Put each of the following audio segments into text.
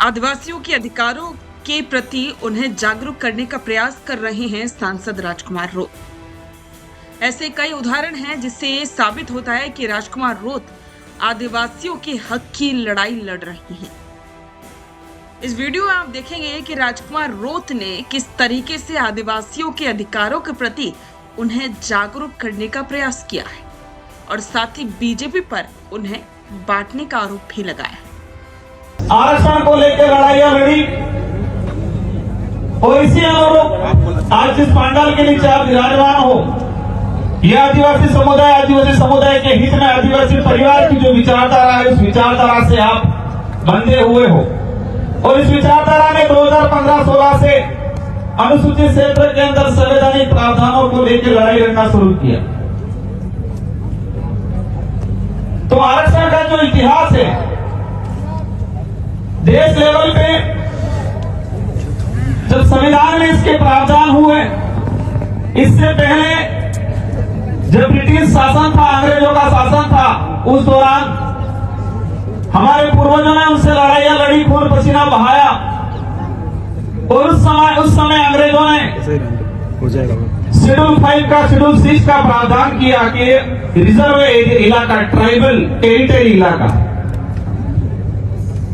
आदिवासियों के अधिकारों के प्रति उन्हें जागरूक करने का प्रयास कर रहे हैं सांसद राजकुमार रोत। ऐसे कई उदाहरण हैं जिससे साबित होता है कि राजकुमार रोत आदिवासियों के हक की लड़ाई लड़ रहे हैं। इस वीडियो में आप देखेंगे कि राजकुमार रोत ने किस तरीके से आदिवासियों के अधिकारों के प्रति उन्हें जागरूक करने का प्रयास किया है और साथ ही बीजेपी पर उन्हें बांटने का आरोप भी लगाया है। आरक्षण को लेकर लड़ाइयां लड़ी और इसी अनुरूप आज जिस पंडाल के नीचे आप विराजमान हो, यह आदिवासी समुदाय के हित में आदिवासी परिवार की जो विचारधारा है, उस विचारधारा से आप बंधे हुए हो और इस विचारधारा में 2015-16 से अनुसूचित क्षेत्र के अंदर संवैधानिक प्रावधानों को लेकर लड़ाई लड़ना शुरू किया। तो आरक्षण का जो इतिहास है, देश लेवल पे जब संविधान में इसके प्रावधान हुए, इससे पहले जब ब्रिटिश शासन था, अंग्रेजों का शासन था, उस दौरान हमारे पूर्वजों ने उनसे लड़ाइयां लड़ी, खून पसीना बहाया और उस समय अंग्रेजों ने शेड्यूल 5 का शेड्यूल 6 का प्रावधान किया कि रिजर्व इलाका, ट्राइबल टेरिटरी इलाका,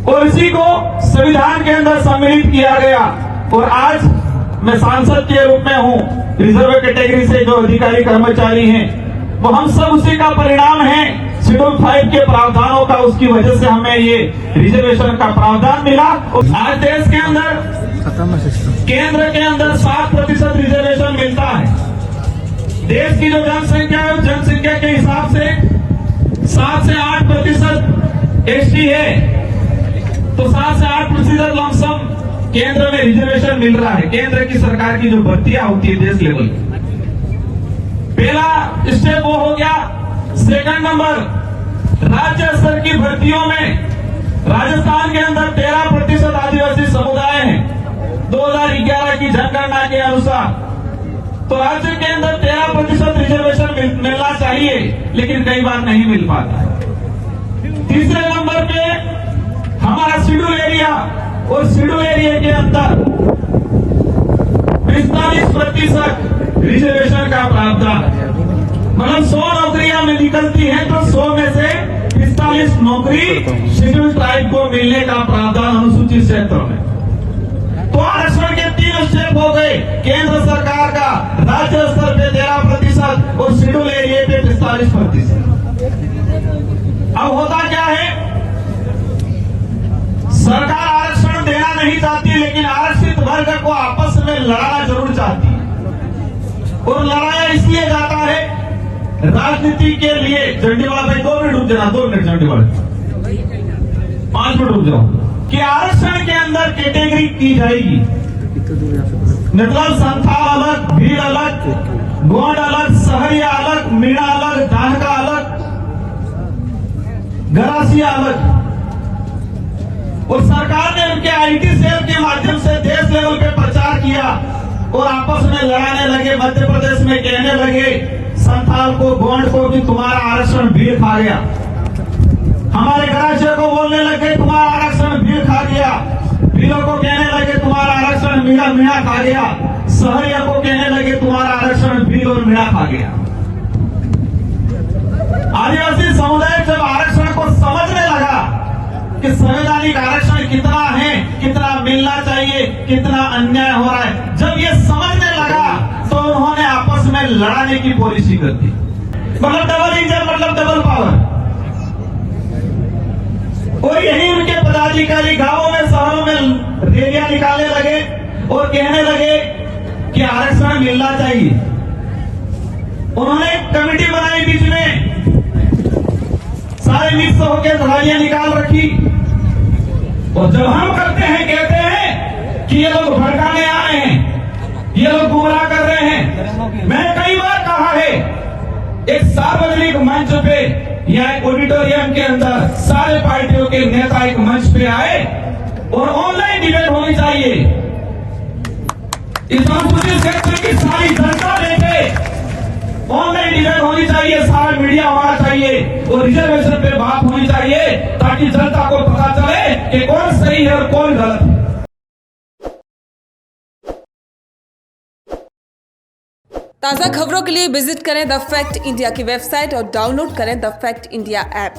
और इसी को संविधान के अंदर सम्मिलित किया गया। और आज मैं सांसद के रूप में हूं, रिजर्व कैटेगरी से जो अधिकारी कर्मचारी हैं, वो हम सब उसी का परिणाम है। शेड्यूल 5 के प्रावधानों का, उसकी वजह से हमें ये रिजर्वेशन का प्रावधान मिला। आज देश के अंदर, केंद्र के अंदर 7% रिजर्वेशन मिलता है। देश की जो जनसंख्या है, उस जनसंख्या के हिसाब से 7 से 8% एसटी है, तो 7 से 8% लमसम केंद्र में रिजर्वेशन मिल रहा है। केंद्र की सरकार की जो भर्तियां होती है देश लेवल, पहला स्टेप वो हो गया। सेकंड नंबर, राज्य स्तर की भर्तियों में राजस्थान के अंदर 13% आदिवासी समुदाय है 2011 की जनगणना के अनुसार। तो राज्य के अंदर 13% रिजर्वेशन मिलना चाहिए, लेकिन कई बार नहीं मिल पाता है। तीसरे नंबर पे हमारा शेड्यूल एरिया, और शेड्यूल एरिया के अंदर 45% रिजर्वेशन का प्रावधान, मतलब 100 नौकरियां में निकलती हैं तो 100 में से 45 नौकरी शेड्यूल ट्राइब को मिलने का प्रावधान अनुसूचित क्षेत्र में। तो आरक्षण के 3 स्टेप हो गए, केंद्र सरकार का राज्य स्तर पे 13% और शेड्यूल एरिया पे 45%। अब होता क्या है, सरकार आरक्षण देना नहीं चाहती, लेकिन आरक्षित वर्ग को आपस में लड़ाना जरूर चाहती है। और लड़ाया इसलिए जाता है राजनीति के लिए। चंडीवाला भाई 2 मिनट रुक जाना, 2 मिनट चंडीवाला, 5 मिनट रुक जाओ। कि आरक्षण के अंदर कैटेगरी की जाएगी, मतलब संथाल अलग, भीड़ अलग, गोंड अलग, सहरिया अलग, मीणा अलग, धानका अलग, गरासिया अलग। और सरकार ने उनके आईटी सेल के माध्यम से देश लेवल पे प्रचार किया और आपस में लड़ाने लगे। मध्य प्रदेश में कहने लगे संथाल को, गोंड को कि तुम्हारा आरक्षण भीड़ खा गया। हमारे गरासिया को बोलने लगे तुम्हारा आरक्षण भीड़ खा गया। भीड़ों को कहने लगे तुम्हारा आरक्षण मीणा खा गया। सहरिया को कहने लगे तुम्हारा आरक्षण भीड़ और मीणा खा गया। आदिवासी समुदाय जब आरक्षण को समझने लगा कि संवैधानिक आरक्षण कितना है, कितना मिलना चाहिए, कितना अन्याय हो रहा है, जब ये समझने लगा तो उन्होंने आपस में लड़ाने की पॉलिसी कर दी। मतलब डबल इंजन, मतलब डबल पावर। और यही उनके पदाधिकारी गांवों में, शहरों में रैलियां निकालने लगे और कहने लगे कि आरक्षण मिलना चाहिए। उन्होंने कमेटी बनाई, बीच में सारे मिक्स होकर रैलियां निकाल रखी। और जब हम करते हैं, कहते हैं कि ये लोग भड़काने आए हैं, ये लोग गुमराह कर रहे हैं। मैंने कई बार कहा है, एक सार्वजनिक मंच पे या एक ऑडिटोरियम के अंदर सारे पार्टियों के नेता एक मंच पे आए और ऑनलाइन डिबेट होनी चाहिए। इस अनुसूचित क्षेत्र की सारी जनता देखे, ऑनलाइन डिबेट होनी चाहिए, सारा मीडिया होना चाहिए और रिजर्वेशन पे बात होनी चाहिए, ताकि जनता को पता चले कि कौन सही है और कौन गलत है। ताज़ा खबरों के लिए विजिट करें द फैक्ट इंडिया की वेबसाइट और डाउनलोड करें द फैक्ट इंडिया ऐप।